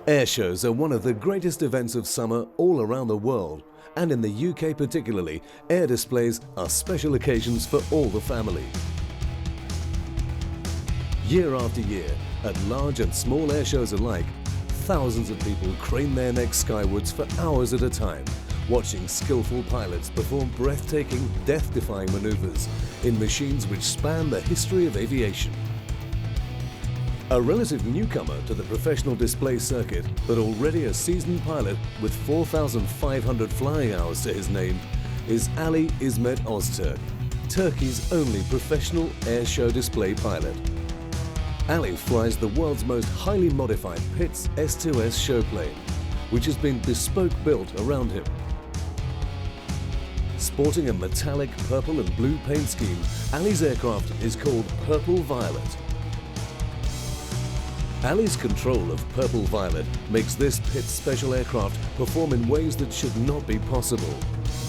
Air shows are one of the greatest events of summer all around the world, and in the UK particularly, air displays are special occasions for all the family. Year after year, at large and small air shows alike, thousands of people crane their necks skywards for hours at a time, watching skillful pilots perform breathtaking, death-defying maneuvers in machines which span the history of aviation. A relative newcomer to the professional display circuit, but already a seasoned pilot with 4,500 flying hours to his name, is Ali İsmet Öztürk, Turkey's only professional air show display pilot. Ali flies the world's most highly modified Pitts S2S showplane, which has been bespoke built around him. Sporting a metallic purple and blue paint scheme, Ali's aircraft is called Purple Violet. Ali's control of Purple Violet makes this Pitts special aircraft perform in ways that should not be possible.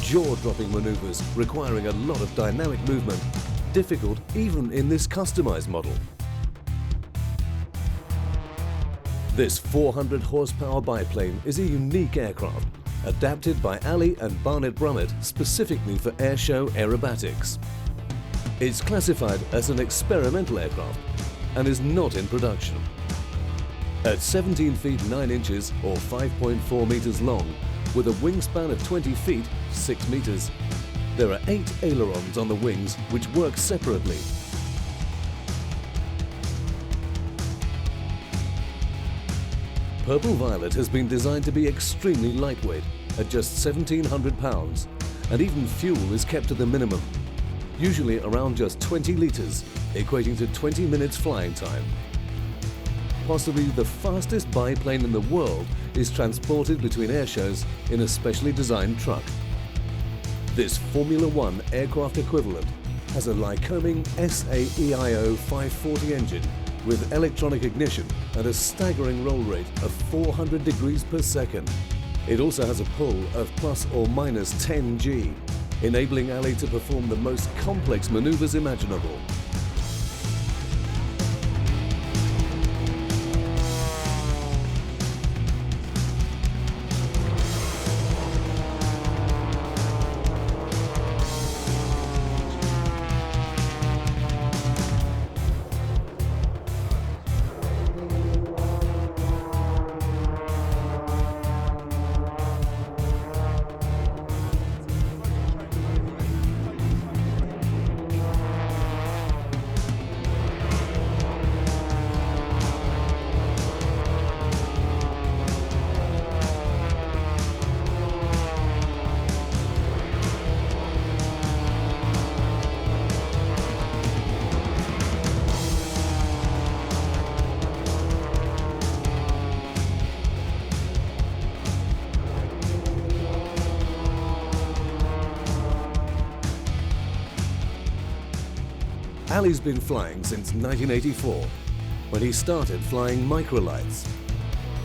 Jaw-dropping maneuvers requiring a lot of dynamic movement, difficult even in this customized model. This 400 horsepower biplane is a unique aircraft, adapted by Ali and Barnett Brummett specifically for airshow aerobatics. It's classified as an experimental aircraft and is not in production. At 17 feet 9 inches or 5.4 meters long, with a wingspan of 20 feet, 6 meters, there are 8 ailerons on the wings which work separately. Purple Violet has been designed to be extremely lightweight, at just 1,700 pounds, and even fuel is kept to the minimum, usually around just 20 litres, equating to 20 minutes flying time. Possibly the fastest biplane in the world is transported between airshows in a specially designed truck. This Formula One aircraft equivalent has a Lycoming SAEIO 540 engine with electronic ignition and a staggering roll rate of 400 degrees per second. It also has a pull of plus or minus 10 G, enabling Ali to perform the most complex maneuvers imaginable. Ali's been flying since 1984, when he started flying microlights.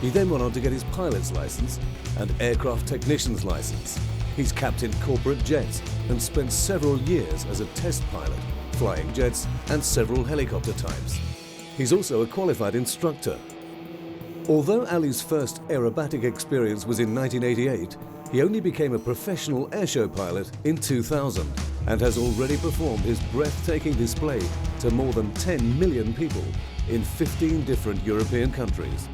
He then went on to get his pilot's license and aircraft technician's license. He's captained corporate jets and spent several years as a test pilot, flying jets and several helicopter types. He's also a qualified instructor. Although Ali's first aerobatic experience was in 1988, he only became a professional airshow pilot in 2000 and has already performed his breathtaking display to more than 10 million people in 15 different European countries.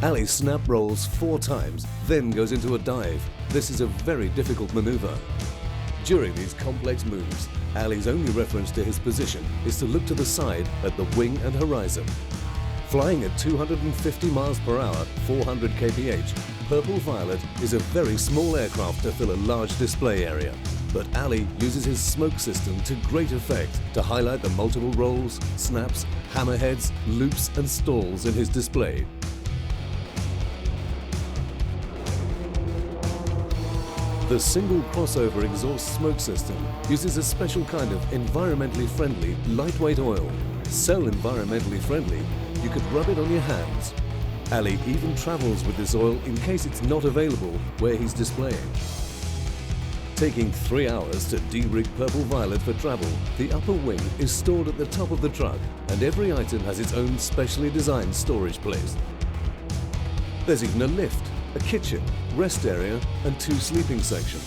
Ali snap rolls 4 times, then goes into a dive. This is a very difficult maneuver. During these complex moves, Ali's only reference to his position is to look to the side at the wing and horizon. Flying at 250 miles per hour, 400 kph, Purple Violet is a very small aircraft to fill a large display area. But Ali uses his smoke system to great effect to highlight the multiple rolls, snaps, hammerheads, loops and stalls in his display. The single crossover exhaust smoke system uses a special kind of environmentally friendly, lightweight oil. So environmentally friendly, you could rub it on your hands. Ali even travels with this oil in case it's not available where he's displaying. Taking 3 hours to de-rig Purple Violet for travel, the upper wing is stored at the top of the truck and every item has its own specially designed storage place. There's even a lift, a kitchen, rest area and 2 sleeping sections.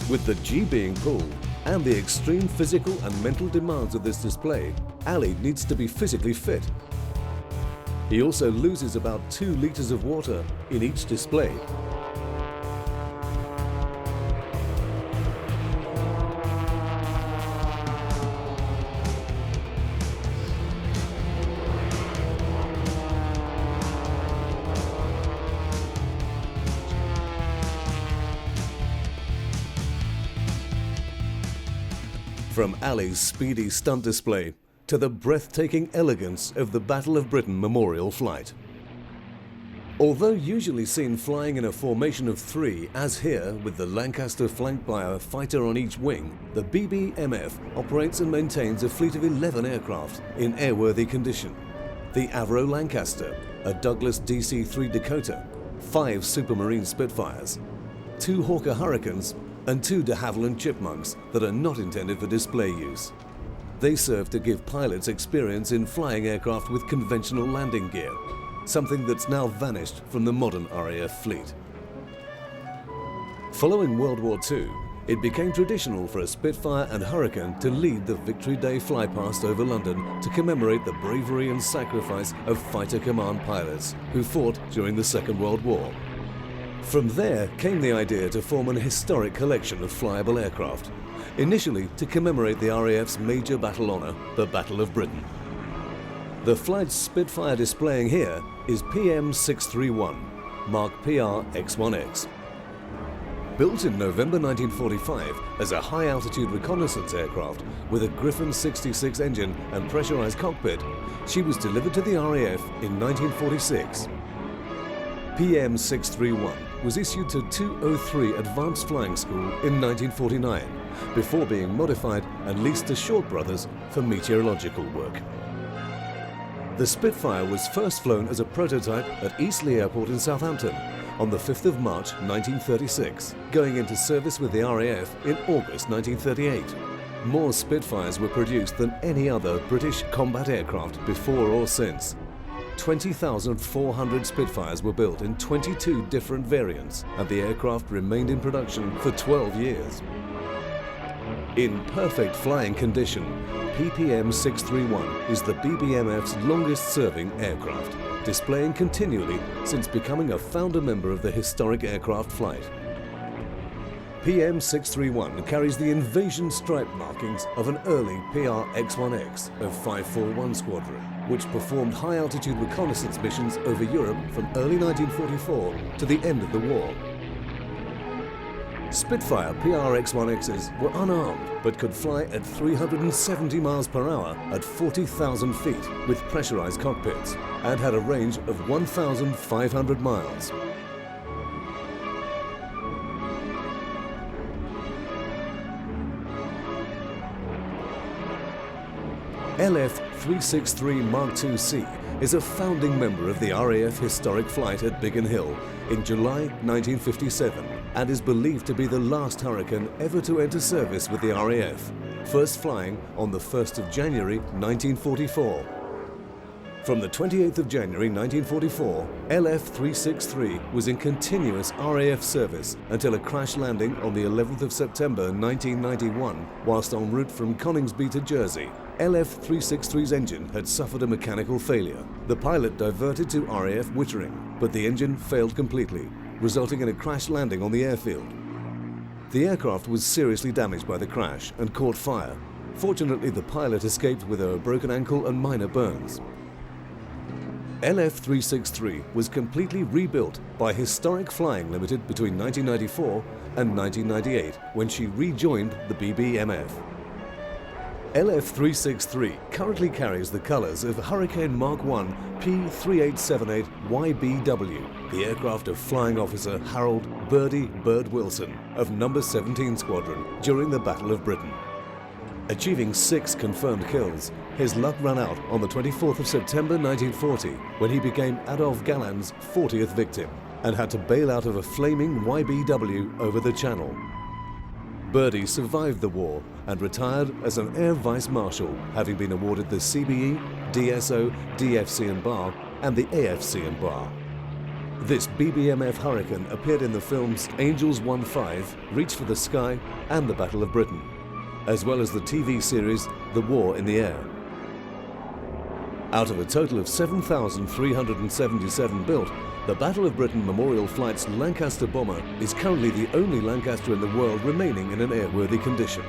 With the G being pulled and the extreme physical and mental demands of this display, Ali needs to be physically fit. He also loses about 2 litres of water in each display. From Ali's speedy stunt display to the breathtaking elegance of the Battle of Britain memorial flight. Although usually seen flying in a formation of 3, as here with the Lancaster flanked by a fighter on each wing, the BBMF operates and maintains a fleet of 11 aircraft in airworthy condition. The Avro Lancaster, a Douglas DC-3 Dakota, 5 Supermarine Spitfires, 2 Hawker Hurricanes and 2 de Havilland Chipmunks that are not intended for display use. They serve to give pilots experience in flying aircraft with conventional landing gear, something that's now vanished from the modern RAF fleet. Following World War II, it became traditional for a Spitfire and Hurricane to lead the Victory Day flypast over London to commemorate the bravery and sacrifice of fighter command pilots who fought during the Second World War. From there came the idea to form an historic collection of flyable aircraft, initially to commemorate the RAF's major battle honour, the Battle of Britain. The flight's Spitfire displaying here is PM631, marked PR-X1X. Built in November 1945 as a high-altitude reconnaissance aircraft with a Griffon 66 engine and pressurised cockpit, she was delivered to the RAF in 1946. PM631 was issued to 203 Advanced Flying School in 1949 before being modified and leased to Short Brothers for meteorological work. The Spitfire was first flown as a prototype at Eastleigh Airport in Southampton on the 5th of March 1936, going into service with the RAF in August 1938. More Spitfires were produced than any other British combat aircraft before or since. 20,400 Spitfires were built in 22 different variants, and the aircraft remained in production for 12 years. In perfect flying condition, PPM631 is the BBMF's longest-serving aircraft, displaying continually since becoming a founder member of the historic aircraft flight. PM631 carries the invasion stripe markings of an early PR-X1X of 541 Squadron, which performed high-altitude reconnaissance missions over Europe from early 1944 to the end of the war. Spitfire PR-X1Xs were unarmed but could fly at 370 miles per hour at 40,000 feet with pressurized cockpits and had a range of 1,500 miles. LF-363 Mark II-C is a founding member of the RAF historic flight at Biggin Hill in July 1957 and is believed to be the last Hurricane ever to enter service with the RAF, first flying on the 1st of January 1944. From the 28th of January 1944, LF-363 was in continuous RAF service until a crash landing on the 11th of September 1991 whilst en route from Coningsby to Jersey. LF-363's engine had suffered a mechanical failure. The pilot diverted to RAF Wittering, but the engine failed completely, resulting in a crash landing on the airfield. The aircraft was seriously damaged by the crash and caught fire. Fortunately, the pilot escaped with a broken ankle and minor burns. LF-363 was completely rebuilt by Historic Flying Limited between 1994 and 1998 when she rejoined the BBMF. LF-363 currently carries the colours of Hurricane Mark I P3878YBW, the aircraft of Flying Officer Harold "Birdie" Bird Wilson of No. 17 Squadron during the Battle of Britain. Achieving 6 confirmed kills, his luck ran out on the 24th of September 1940 when he became Adolf Galland's 40th victim and had to bail out of a flaming YBW over the Channel. Birdie survived the war and retired as an Air Vice Marshal, having been awarded the CBE, DSO, DFC Bar and the AFC Bar. This BBMF Hurricane appeared in the films Angels 1-5, Reach for the Sky and the Battle of Britain, as well as the TV series The War in the Air. Out of a total of 7,377 built, the Battle of Britain Memorial Flight's Lancaster bomber is currently the only Lancaster in the world remaining in an airworthy condition.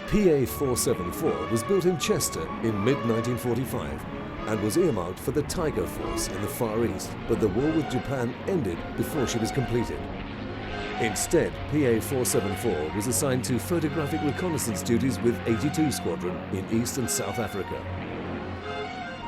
PA-474 was built in Chester in mid-1945 and was earmarked for the Tiger Force in the Far East, but the war with Japan ended before she was completed. Instead, PA-474 was assigned to photographic reconnaissance duties with 82 Squadron in East and South Africa.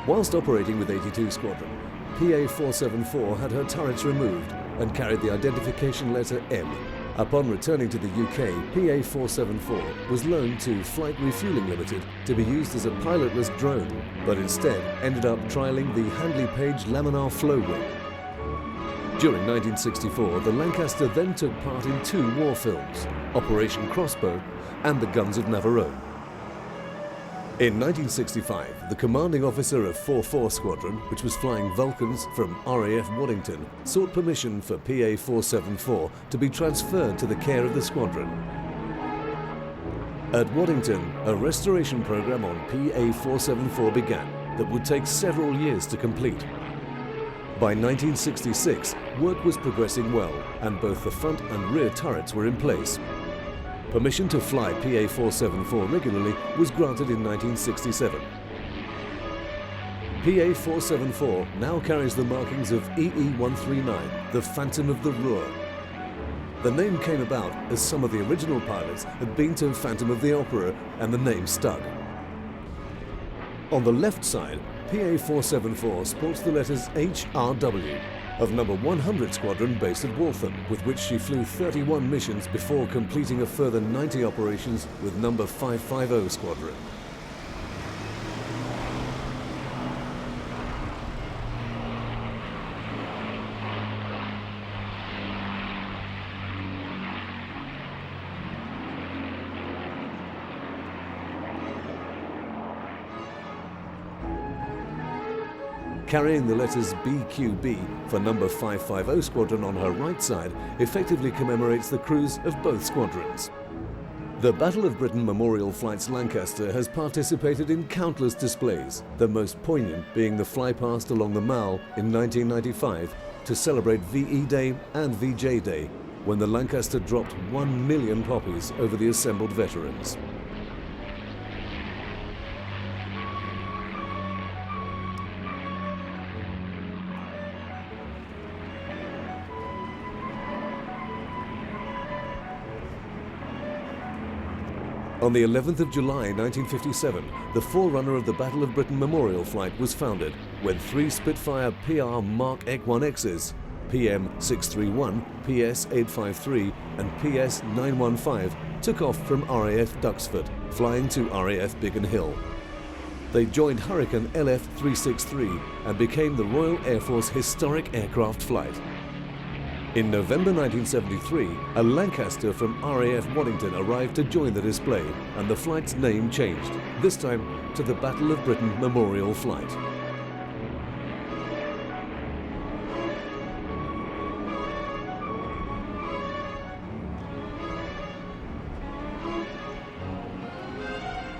Whilst operating with 82 Squadron, PA-474 had her turrets removed and carried the identification letter M. Upon returning to the UK, PA-474 was loaned to Flight Refuelling Limited to be used as a pilotless drone, but instead ended up trialling the Handley Page Laminar Flow Wing. During 1964, the Lancaster then took part in 2 war films, Operation Crossbow and The Guns of Navarone. In 1965, the commanding officer of 44 Squadron, which was flying Vulcans from RAF Waddington, sought permission for PA-474 to be transferred to the care of the squadron. At Waddington, a restoration program on PA-474 began that would take several years to complete. By 1966, work was progressing well, and both the front and rear turrets were in place. Permission to fly PA-474 regularly was granted in 1967. PA-474 now carries the markings of EE-139, the Phantom of the Ruhr. The name came about as some of the original pilots had been to Phantom of the Opera, and the name stuck. On the left side, PA-474 sports the letters HRW of No. 100 Squadron based at Waltham, with which she flew 31 missions before completing a further 90 operations with No. 550 Squadron. Carrying the letters BQB for No. 550 Squadron on her right side effectively commemorates the crews of both squadrons. The Battle of Britain Memorial Flight's Lancaster has participated in countless displays, the most poignant being the flypast along the Mall in 1995 to celebrate VE Day and VJ Day, when the Lancaster dropped 1 million poppies over the assembled veterans. On the 11th of July 1957, the forerunner of the Battle of Britain Memorial Flight was founded when 3 Spitfire PR Mark Ek-1Xs, PM631, PS853 and PS915 took off from RAF Duxford, flying to RAF Biggin Hill. They joined Hurricane LF-363 and became the Royal Air Force Historic Aircraft Flight. In November 1973, a Lancaster from RAF Waddington arrived to join the display, and the flight's name changed, this time to the Battle of Britain Memorial Flight.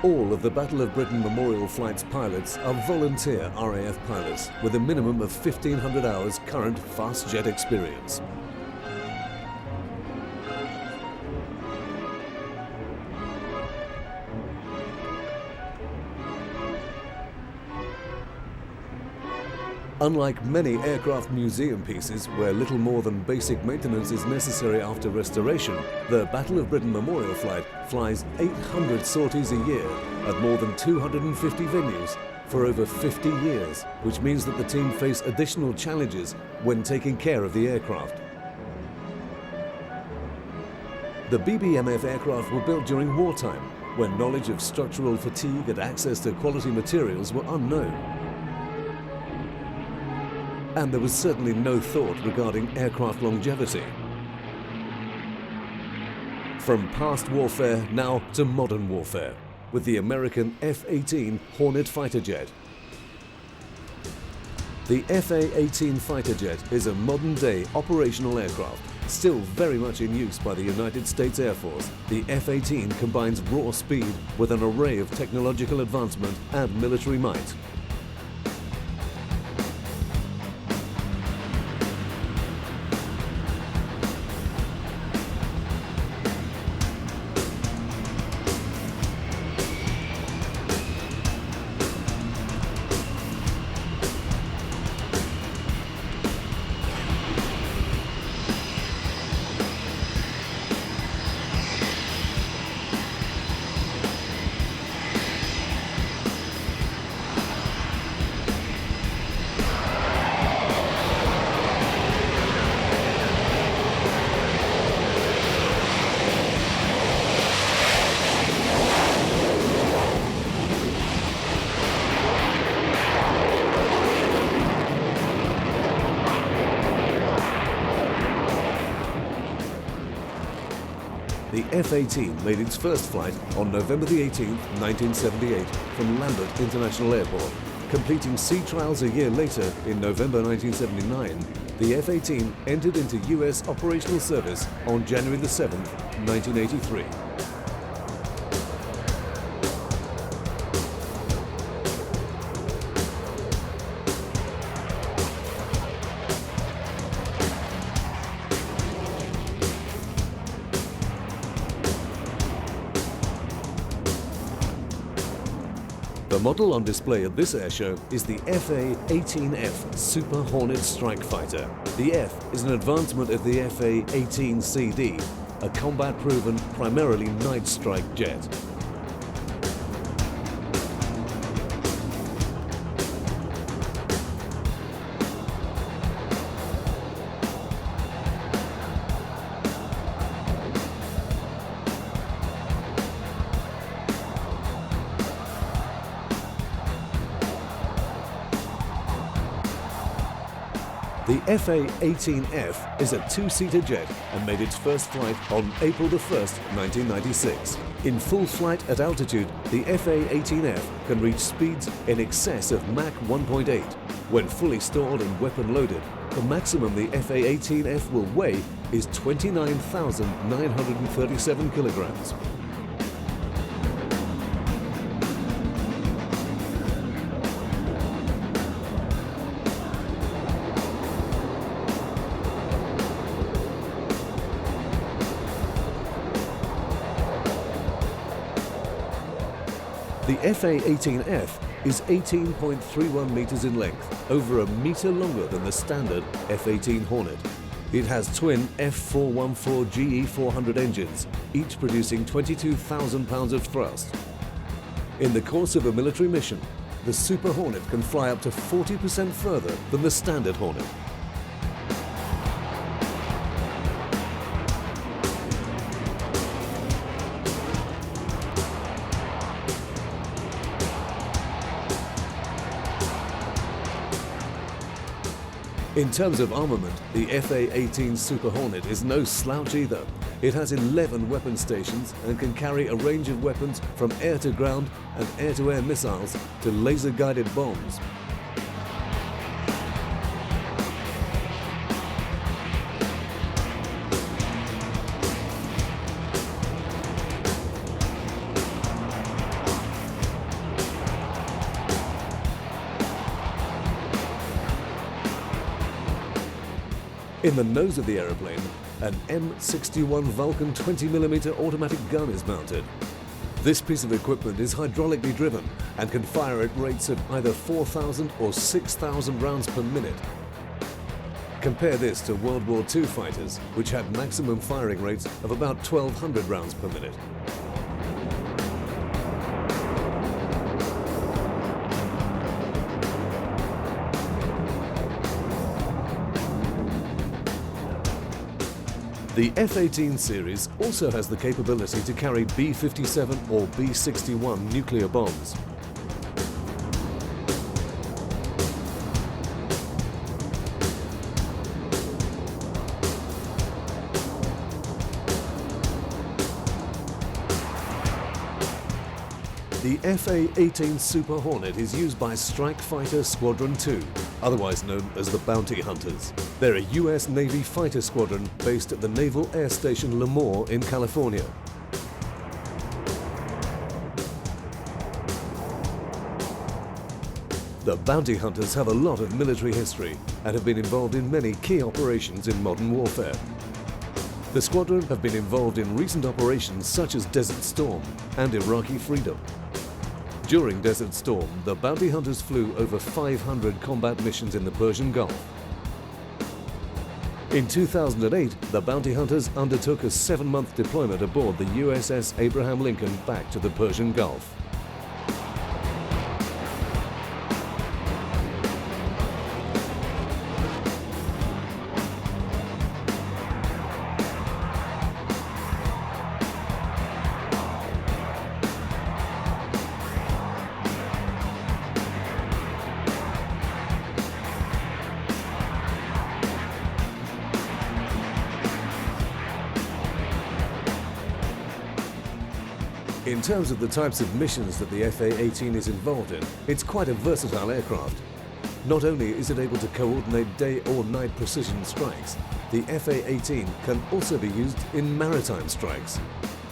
All of the Battle of Britain Memorial Flight's pilots are volunteer RAF pilots with a minimum of 1,500 hours current fast jet experience. Unlike many aircraft museum pieces where little more than basic maintenance is necessary after restoration, the Battle of Britain Memorial Flight flies 800 sorties a year at more than 250 venues for over 50 years, which means that the team face additional challenges when taking care of the aircraft. The BBMF aircraft were built during wartime, when knowledge of structural fatigue and access to quality materials were unknown. And there was certainly no thought regarding aircraft longevity. From past warfare now to modern warfare, with the American F-18 Hornet fighter jet. The F-A-18 fighter jet is a modern-day operational aircraft, still very much in use by the United States Air Force. The F-18 combines raw speed with an array of technological advancement and military might. The F-18 made its first flight on November the 18th, 1978 from Lambert International Airport. Completing sea trials a year later in November 1979, the F-18 entered into US operational service on January the 7th, 1983. The model on display at this airshow is the FA-18F Super Hornet Strike Fighter. The F is an advancement of the FA-18CD, a combat-proven, primarily night strike jet. The FA-18F is a two-seater jet and made its first flight on April the 1st, 1996. In full flight at altitude, the FA-18F can reach speeds in excess of Mach 1.8. When fully stored and weapon loaded, the maximum the FA-18F will weigh is 29,937 kilograms. The FA-18F is 18.31 meters in length, over a meter longer than the standard F-18 Hornet. It has twin F414 GE400 engines, each producing 22,000 pounds of thrust. In the course of a military mission, the Super Hornet can fly up to 40% further than the standard Hornet. In terms of armament, the FA-18 Super Hornet is no slouch either. It has 11 weapon stations and can carry a range of weapons from air-to-ground and air-to-air missiles to laser-guided bombs. In the nose of the aeroplane, an M61 Vulcan 20mm automatic gun is mounted. This piece of equipment is hydraulically driven and can fire at rates of either 4,000 or 6,000 rounds per minute. Compare this to World War II fighters, which had maximum firing rates of about 1,200 rounds per minute. The F-18 series also has the capability to carry B-57 or B-61 nuclear bombs. The FA-18 Super Hornet is used by Strike Fighter Squadron 2, otherwise known as the Bounty Hunters. They're a US Navy fighter squadron based at the Naval Air Station Lemoore in California. The Bounty Hunters have a lot of military history and have been involved in many key operations in modern warfare. The squadron have been involved in recent operations such as Desert Storm and Iraqi Freedom. During Desert Storm, the Bounty Hunters flew over 500 combat missions in the Persian Gulf. In 2008, the Bounty Hunters undertook a 7-month deployment aboard the USS Abraham Lincoln back to the Persian Gulf. In terms of the types of missions that the FA-18 is involved in, it's quite a versatile aircraft. Not only is it able to coordinate day or night precision strikes, the FA-18 can also be used in maritime strikes,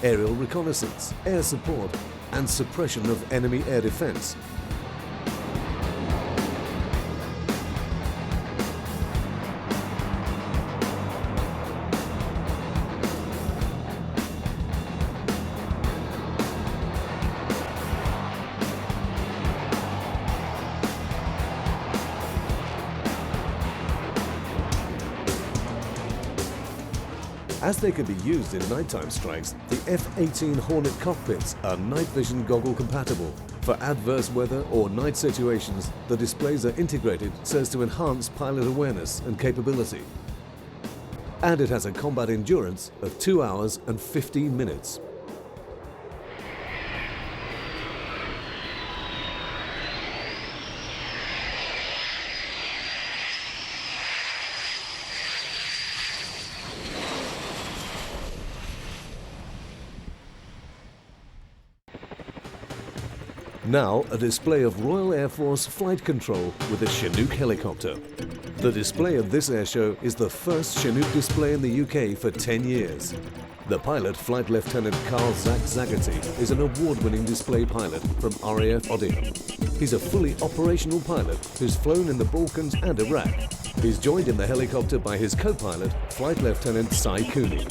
aerial reconnaissance, air support, and suppression of enemy air defense. As they can be used in nighttime strikes, the F-18 Hornet cockpits are night vision goggle compatible. For adverse weather or night situations, the displays are integrated so as to enhance pilot awareness and capability. And it has a combat endurance of 2 hours and 15 minutes. Now, a display of Royal Air Force flight control with a Chinook helicopter. The display at this airshow is the first Chinook display in the UK for 10 years. The pilot, Flight Lieutenant Carl Zaggerty, is an award-winning display pilot from RAF Odiham. He's a fully operational pilot who's flown in the Balkans and Iraq. He's joined in the helicopter by his co-pilot, Flight Lieutenant Cy Cooney.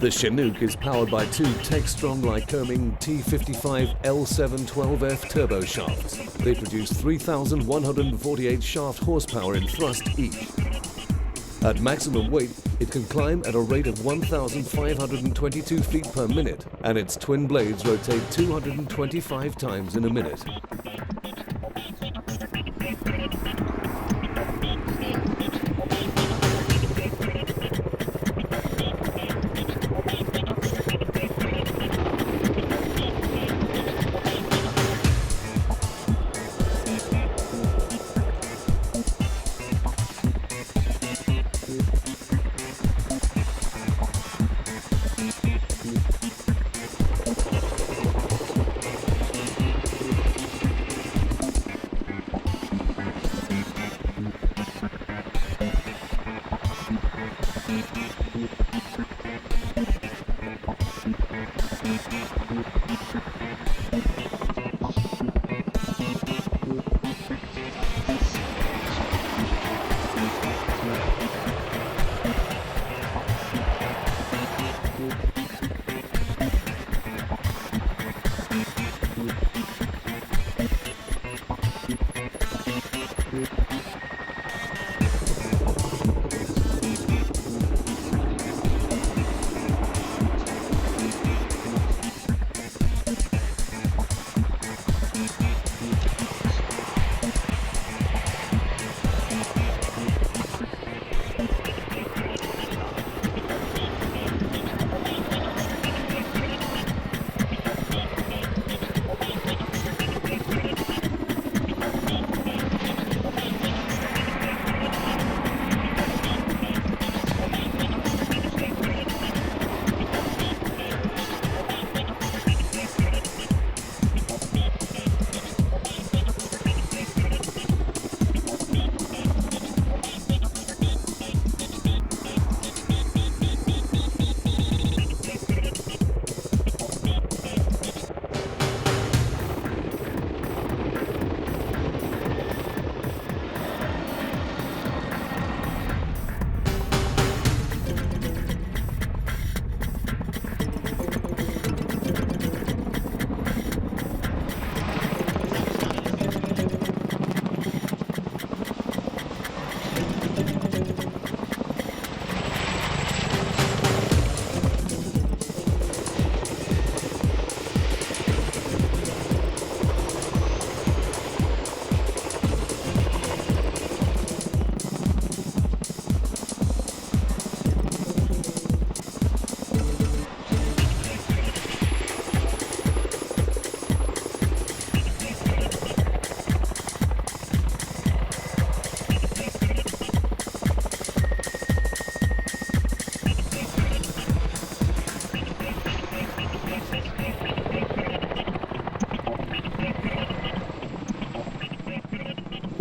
The Chinook is powered by two Textron Lycoming T55 L712F turbo shafts. They produce 3,148 shaft horsepower in thrust each. At maximum weight, it can climb at a rate of 1,522 feet per minute, and its twin blades rotate 225 times in a minute.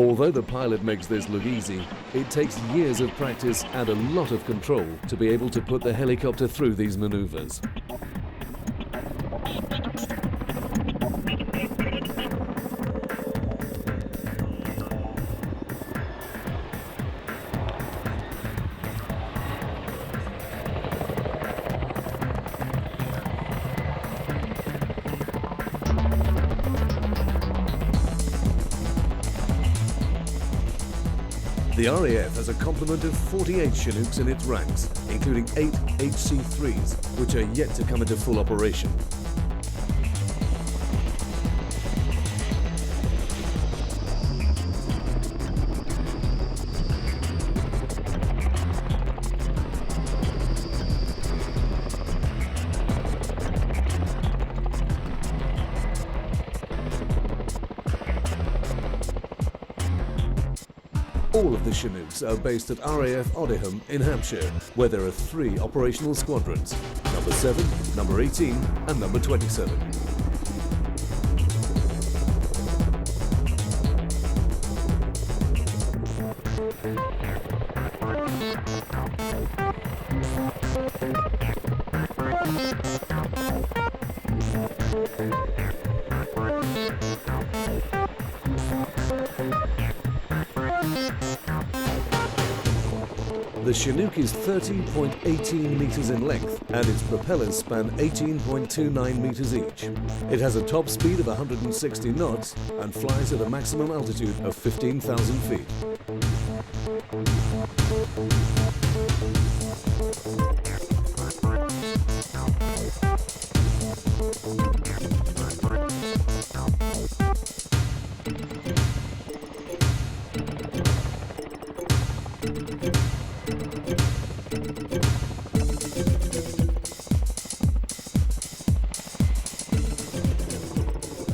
Although the pilot makes this look easy, it takes years of practice and a lot of control to be able to put the helicopter through these maneuvers. The RAF has a complement of 48 Chinooks in its ranks, including 8 HC-3s, which are yet to come into full operation. All of the Chinooks are based at RAF Odiham in Hampshire, where there are 3 operational squadrons, number 7, number 18 and number 27. The Chinook is 30.18 meters in length and its propellers span 18.29 meters each. It has a top speed of 160 knots and flies at a maximum altitude of 15,000 feet.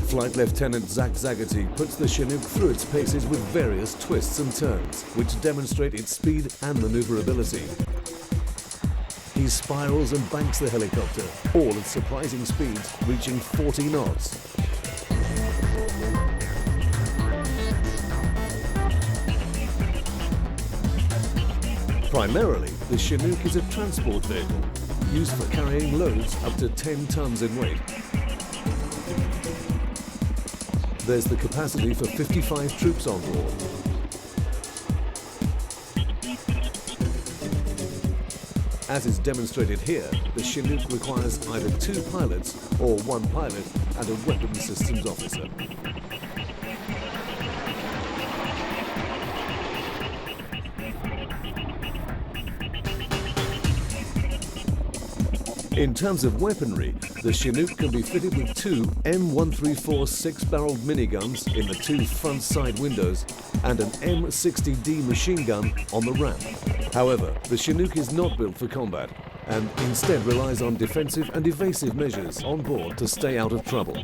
Flight Lieutenant Zach Zaggerty puts the Chinook through its paces with various twists and turns, which demonstrate its speed and maneuverability. He spirals and banks the helicopter, all at surprising speeds, reaching 40 knots. Primarily, the Chinook is a transport vehicle, used for carrying loads up to 10 tons in weight. There's the capacity for 55 troops on board. As is demonstrated here, the Chinook requires either 2 pilots or 1 pilot and a weapons systems officer. In terms of weaponry, the Chinook can be fitted with 2 M134 6-barreled miniguns in the 2 front side windows and an M60D machine gun on the ramp. However, the Chinook is not built for combat and instead relies on defensive and evasive measures on board to stay out of trouble.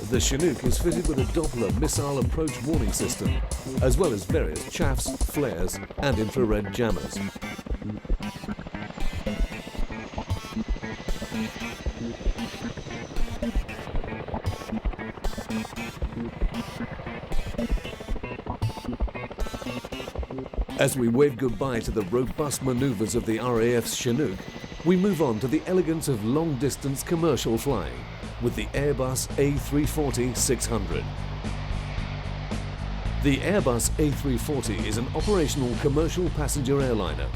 The Chinook is fitted with a Doppler missile approach warning system, as well as various chaffs, flares and infrared jammers. As we wave goodbye to the robust maneuvers of the RAF's Chinook, we move on to the elegance of long-distance commercial flying with the Airbus A340-600. The Airbus A340 is an operational commercial passenger airliner.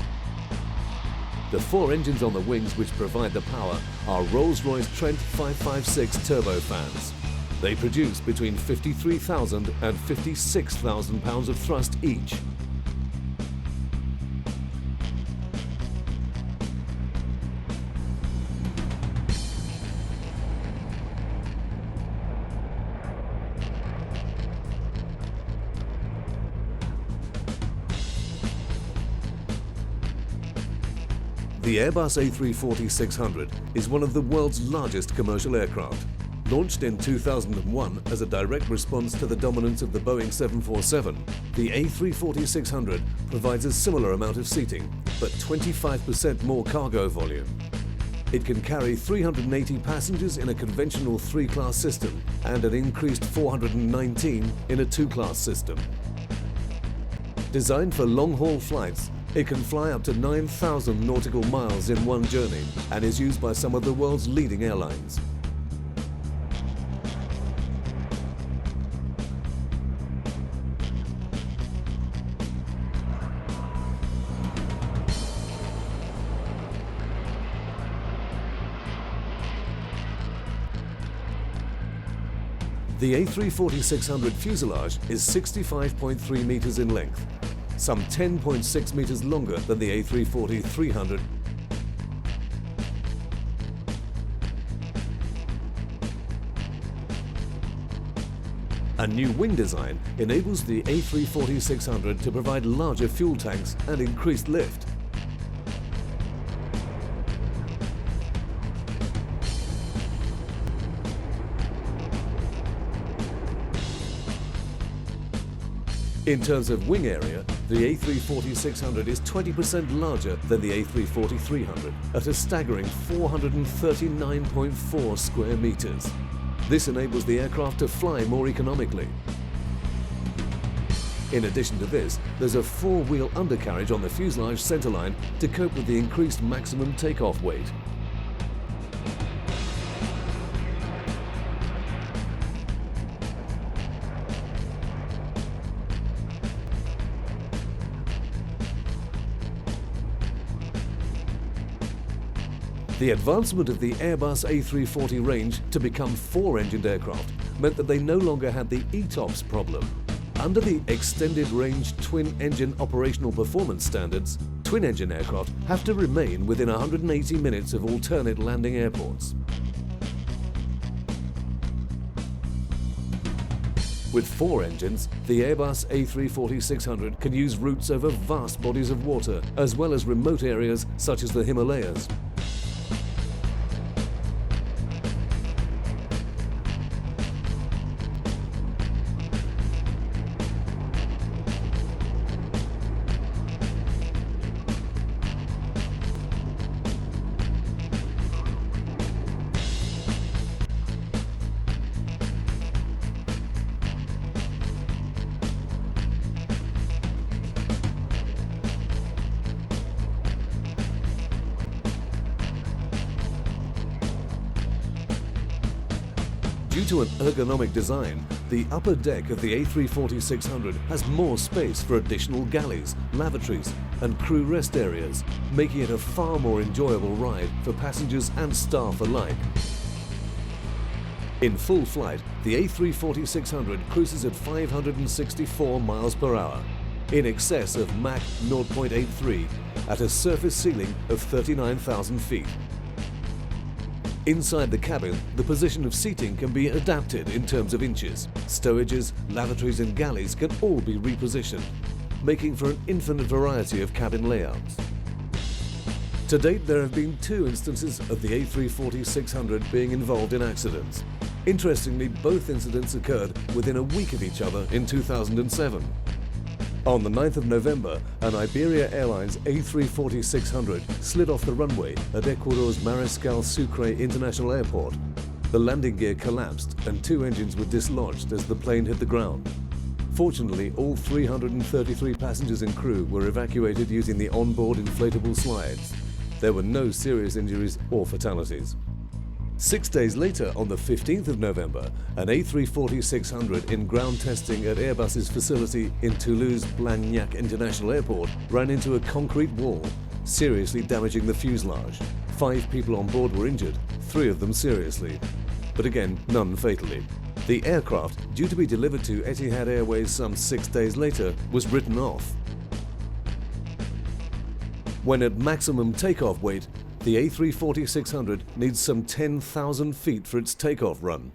The 4 engines on the wings which provide the power are Rolls-Royce Trent 556 turbofans. They produce between 53,000 and 56,000 pounds of thrust each. The Airbus A340-600 is one of the world's largest commercial aircraft. Launched in 2001 as a direct response to the dominance of the Boeing 747, the A340-600 provides a similar amount of seating, but 25% more cargo volume. It can carry 380 passengers in a conventional 3-class system and an increased 419 in a 2-class system. Designed for long-haul flights, it can fly up to 9,000 nautical miles in one journey and is used by some of the world's leading airlines. The A340-600 fuselage is 65.3 meters in length, some 10.6 meters longer than the A340-300. A new wing design enables the A340-600 to provide larger fuel tanks and increased lift. In terms of wing area, the A340-600 is 20% larger than the A340-300 at a staggering 439.4 square meters. This enables the aircraft to fly more economically. In addition to this, there's a 4-wheel undercarriage on the fuselage centerline to cope with the increased maximum takeoff weight. The advancement of the Airbus A340 range to become 4-engined aircraft meant that they no longer had the ETOPS problem. Under the Extended Range Twin-Engine Operational Performance Standards, twin-engine aircraft have to remain within 180 minutes of alternate landing airports. With 4 engines, the Airbus A340-600 can use routes over vast bodies of water, as well as remote areas such as the Himalayas. Due to an ergonomic design, the upper deck of the A340-600 has more space for additional galleys, lavatories and crew rest areas, making it a far more enjoyable ride for passengers and staff alike. In full flight, the A340-600 cruises at 564 miles per hour, in excess of Mach 0.83 at a surface ceiling of 39,000 feet. Inside the cabin, the position of seating can be adapted in terms of inches. Stowages, lavatories and galleys can all be repositioned, making for an infinite variety of cabin layouts. To date, there have been 2 instances of the A340-600 being involved in accidents. Interestingly, both incidents occurred within a week of each other in 2007. On the 9th of November, an Iberia Airlines A340-600 slid off the runway at Ecuador's Mariscal Sucre International Airport. The landing gear collapsed and 2 engines were dislodged as the plane hit the ground. Fortunately, all 333 passengers and crew were evacuated using the onboard inflatable slides. There were no serious injuries or fatalities. 6 days later, on the 15th of November, an A340-600 in ground testing at Airbus's facility in Toulouse-Blagnac International Airport ran into a concrete wall, seriously damaging the fuselage. 5 people on board were injured, 3 of them seriously, but again, none fatally. The aircraft, due to be delivered to Etihad Airways some 6 days later, was written off. When at maximum takeoff weight, the A340-600 needs some 10,000 feet for its takeoff run.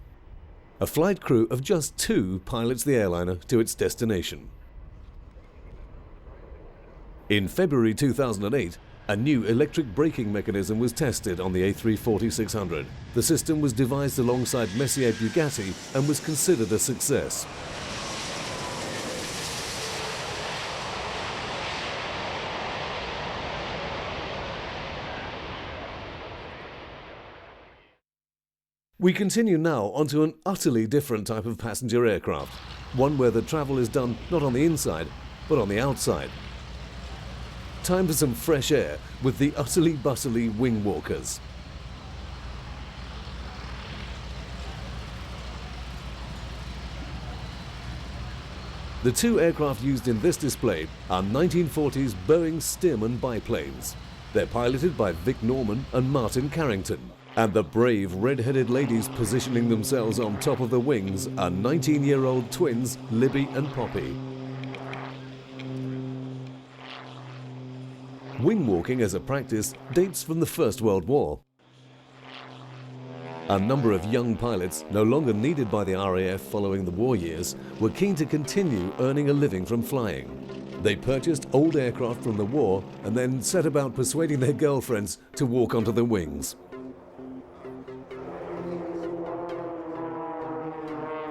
A flight crew of just 2 pilots the airliner to its destination. In February 2008, A new electric braking mechanism was tested on the A340-600. The system was devised alongside Messier Bugatti and was considered a success. We continue now onto an utterly different type of passenger aircraft, one where the travel is done not on the inside, but on the outside. Time for some fresh air with the utterly bustly wing walkers. The two aircraft used in this display are 1940s Boeing Stearman biplanes. They're piloted by Vic Norman and Martin Carrington. And the brave red-headed ladies positioning themselves on top of the wings are 19-year-old twins Libby and Poppy. Wing walking as a practice dates from the First World War. A number of young pilots, no longer needed by the RAF following the war years, were keen to continue earning a living from flying. They purchased old aircraft from the war and then set about persuading their girlfriends to walk onto the wings.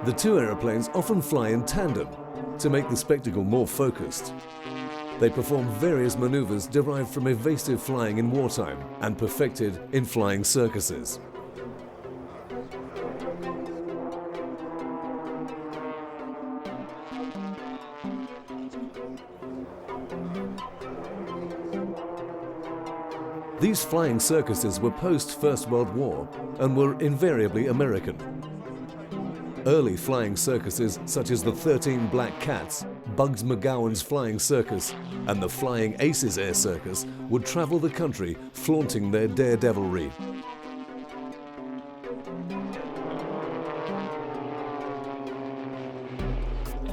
The two aeroplanes often fly in tandem to make the spectacle more focused. They perform various maneuvers derived from evasive flying in wartime and perfected in flying circuses. These flying circuses were post-First World War and were invariably American. Early flying circuses such as the 13 Black Cats, Bugs McGowan's Flying Circus and the Flying Aces Air Circus would travel the country flaunting their daredevilry.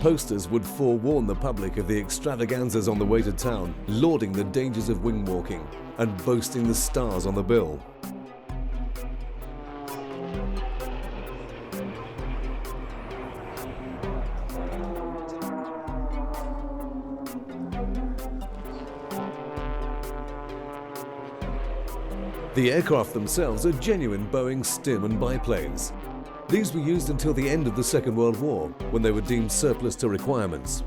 Posters would forewarn the public of the extravaganzas on the way to town, lauding the dangers of wing walking and boasting the stars on the bill. The aircraft themselves are genuine Boeing Stearman biplanes. These were used until the end of the Second World War, when they were deemed surplus to requirements.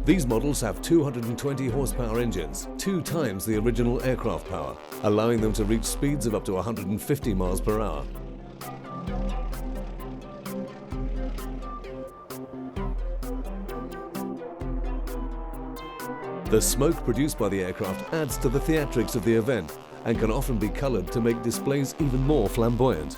These models have 220 horsepower engines, 2 times the original aircraft power, allowing them to reach speeds of up to 150 miles per hour. The smoke produced by the aircraft adds to the theatrics of the event and can often be coloured to make displays even more flamboyant.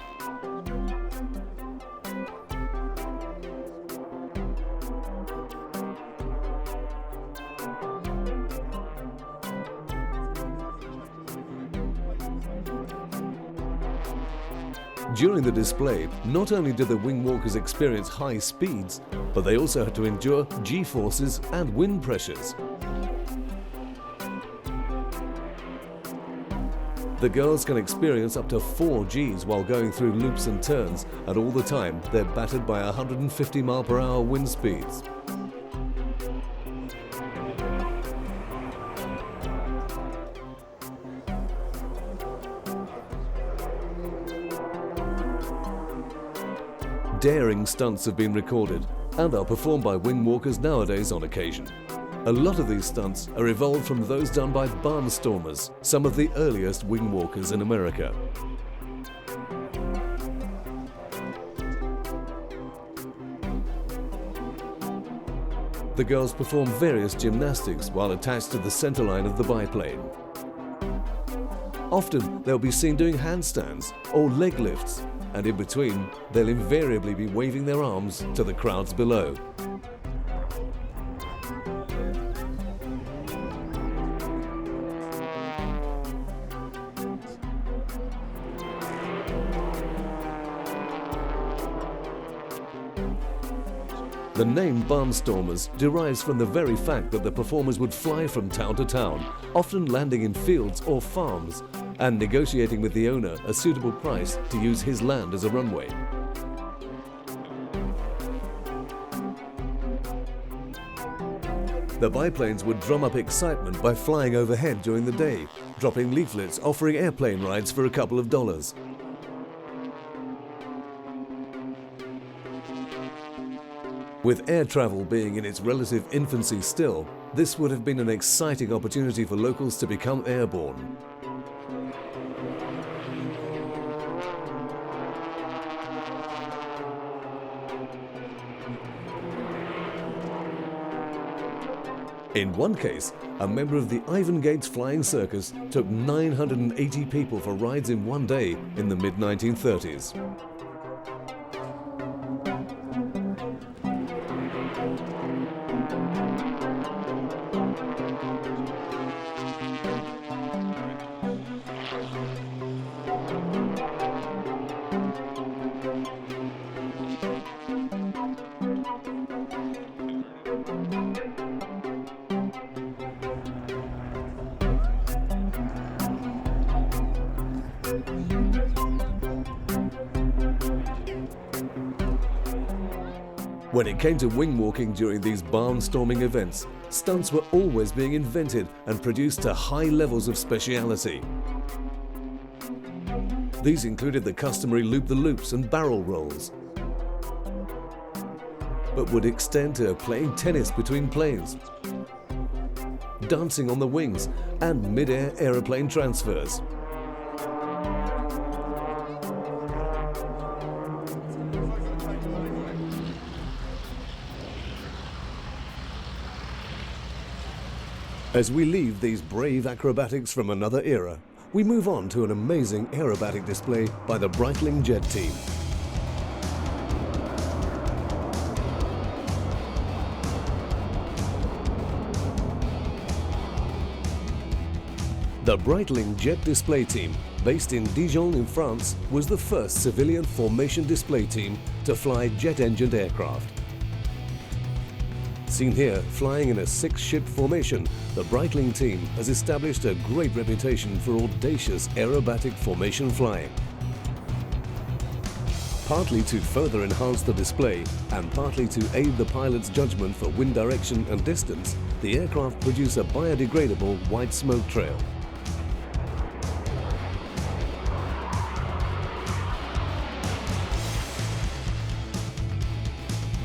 During the display, not only did the wing walkers experience high speeds, but they also had to endure G-forces and wind pressures. The girls can experience up to 4 Gs while going through loops and turns, and all the time they're battered by 150 mph wind speeds. Daring stunts have been recorded and are performed by wing walkers nowadays on occasion. A lot of these stunts are evolved from those done by barnstormers, some of the earliest wing walkers in America. The girls perform various gymnastics while attached to the centerline of the biplane. Often they'll be seen doing handstands or leg lifts, and in between they'll invariably be waving their arms to the crowds below. The name barnstormers derives from the very fact that the performers would fly from town to town, often landing in fields or farms, and negotiating with the owner a suitable price to use his land as a runway. The biplanes would drum up excitement by flying overhead during the day, dropping leaflets offering airplane rides for a couple of dollars. With air travel being in its relative infancy still, this would have been an exciting opportunity for locals to become airborne. In one case, a member of the Ivan Gates Flying Circus took 980 people for rides in one day in the mid-1930s. When it came to wing walking during these barnstorming events, stunts were always being invented and produced to high levels of speciality. These included the customary loop-the-loops and barrel rolls, but would extend to playing tennis between planes, dancing on the wings, and mid-air aeroplane transfers. As we leave these brave acrobatics from another era, we move on to an amazing aerobatic display by the Breitling Jet team. The Breitling Jet display team, based in Dijon in France, was the first civilian formation display team to fly jet-engined aircraft. Seen here, flying in a 6-ship formation, the Breitling team has established a great reputation for audacious aerobatic formation flying. Partly to further enhance the display and partly to aid the pilot's judgment for wind direction and distance, the aircraft produce a biodegradable white smoke trail.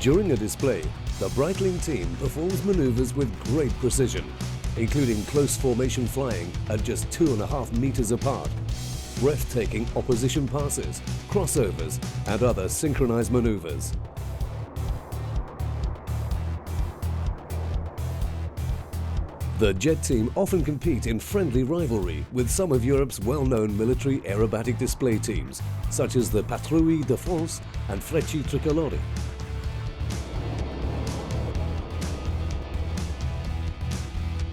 During a display, the Breitling team performs maneuvers with great precision, including close formation flying at just 2.5 meters apart, breathtaking opposition passes, crossovers, and other synchronized maneuvers. The jet team often compete in friendly rivalry with some of Europe's well-known military aerobatic display teams, such as the Patrouille de France and Frecce Tricolore.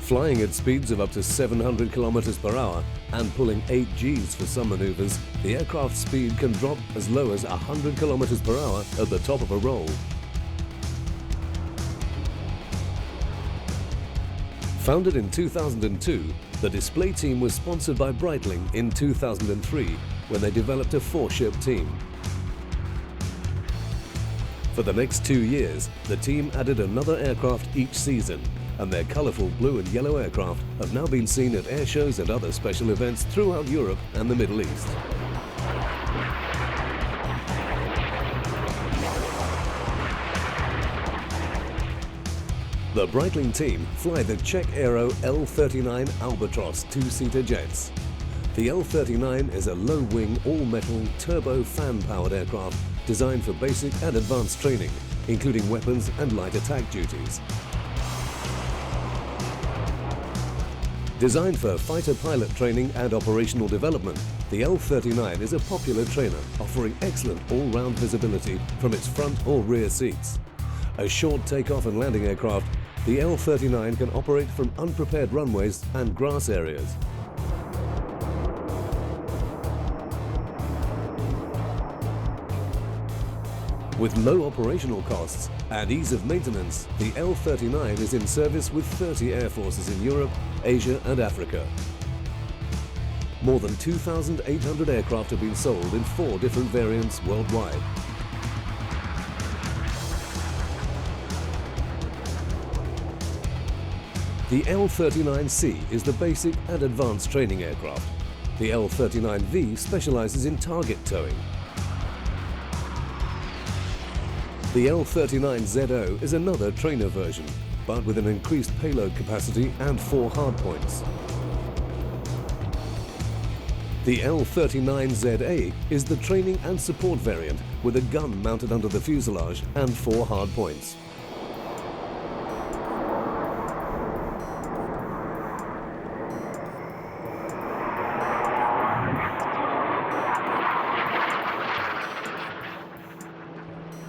Flying at speeds of up to 700 kilometers per hour and pulling 8 Gs for some maneuvers, the aircraft's speed can drop as low as 100 kilometers per hour at the top of a roll. Founded in 2002, the display team was sponsored by Breitling in 2003 when they developed a 4-ship team. For the next 2 years, the team added another aircraft each season, and their colourful blue and yellow aircraft have now been seen at air shows and other special events throughout Europe and the Middle East. The Breitling team fly the Czech Aero L-39 Albatros 2-seater jets. The L-39 is a low-wing, all-metal, turbo fan-powered aircraft designed for basic and advanced training, including weapons and light attack duties. Designed for fighter pilot training and operational development, the L-39 is a popular trainer, offering excellent all-round visibility from its front or rear seats. A short takeoff and landing aircraft, the L-39 can operate from unprepared runways and grass areas. With low operational costs and ease of maintenance, the L-39 is in service with 30 air forces in Europe, Asia and Africa. More than 2,800 aircraft have been sold in 4 different variants worldwide. The L-39C is the basic and advanced training aircraft. The L-39V specializes in target towing. The L-39ZO is another trainer version, but with an increased payload capacity and 4 hardpoints. The L-39ZA is the training and support variant with a gun mounted under the fuselage and 4 hardpoints.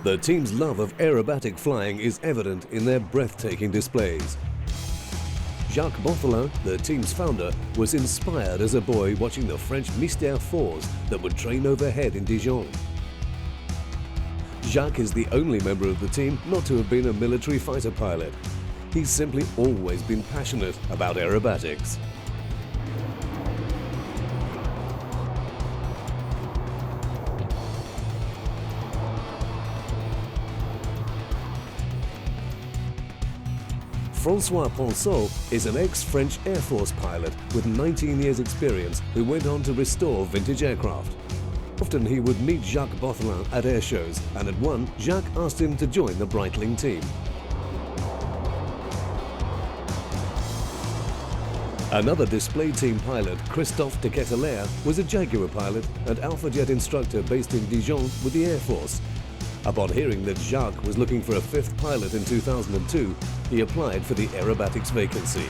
The team's love of aerobatic flying is evident in their breathtaking displays. Jacques Bothelin, the team's founder, was inspired as a boy watching the French Mystère 4s that would train overhead in Dijon. Jacques is the only member of the team not to have been a military fighter pilot. He's simply always been passionate about aerobatics. François Ponceau is an ex-French Air Force pilot with 19 years experience who went on to restore vintage aircraft. Often he would meet Jacques Bothelin at air shows, and at one, Jacques asked him to join the Breitling team. Another display team pilot, Christophe de Ketelaere, was a Jaguar pilot and Alpha Jet instructor based in Dijon with the Air Force. Upon hearing that Jacques was looking for a 5th pilot in 2002, he applied for the aerobatics vacancy.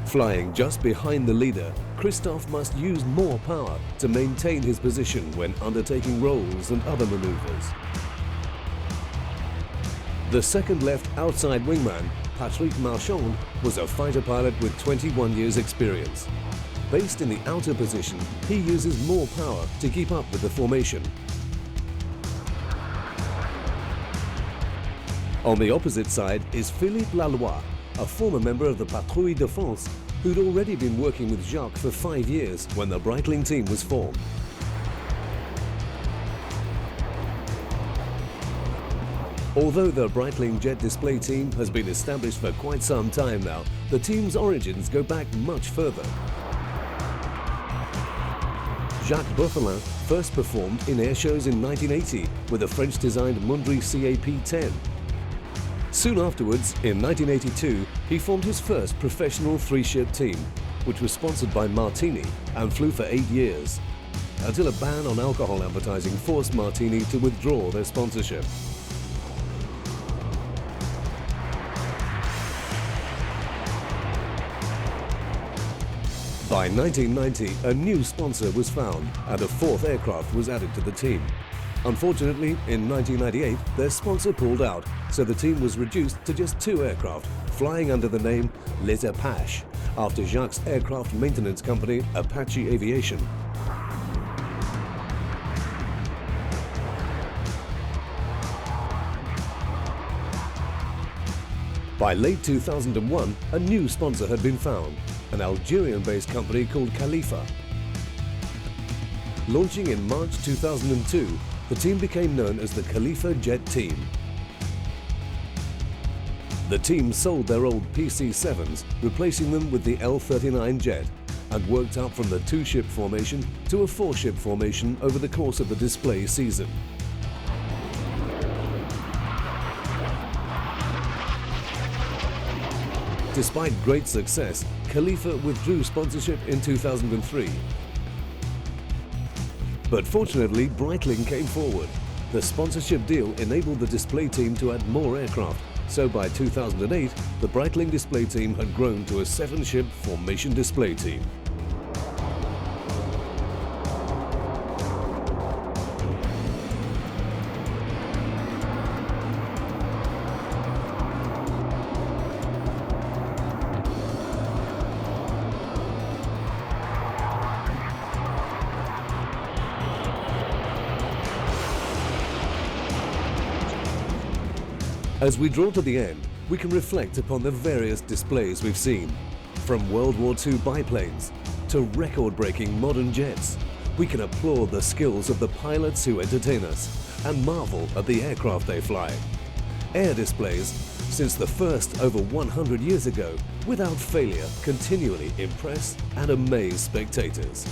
Flying just behind the leader, Christophe must use more power to maintain his position when undertaking rolls and other maneuvers. The second left outside wingman, Patrick Marchand, was a fighter pilot with 21 years experience. Based in the outer position, he uses more power to keep up with the formation. On the opposite side is Philippe Laloy, a former member of the Patrouille de France, who'd already been working with Jacques for 5 years when the Breitling team was formed. Although the Breitling jet display team has been established for quite some time now, the team's origins go back much further. Jacques Bothelin first performed in air shows in 1980 with a French-designed Mundry CAP-10. Soon afterwards, in 1982, he formed his first professional 3-ship team, which was sponsored by Martini and flew for 8 years, until a ban on alcohol advertising forced Martini to withdraw their sponsorship. By 1990, a new sponsor was found and a 4th aircraft was added to the team. Unfortunately, in 1998, their sponsor pulled out, so the team was reduced to just 2 aircraft, flying under the name Les Apaches, after Jacques' aircraft maintenance company, Apache Aviation. By late 2001, a new sponsor had been found, an Algerian-based company called Khalifa. Launching in March 2002, the team became known as the Khalifa Jet Team. The team sold their old PC-7s, replacing them with the L-39 jet, and worked up from the 2-ship formation to a 4-ship formation over the course of the display season. Despite great success, Khalifa withdrew sponsorship in 2003. But fortunately, Breitling came forward. The sponsorship deal enabled the display team to add more aircraft, so by 2008, the Breitling display team had grown to a 7-ship formation display team. As we draw to the end, we can reflect upon the various displays we've seen, from World War II biplanes, to record-breaking modern jets, we can applaud the skills of the pilots who entertain us and marvel at the aircraft they fly. Air displays, since the first over 100 years ago, without failure continually impress and amaze spectators.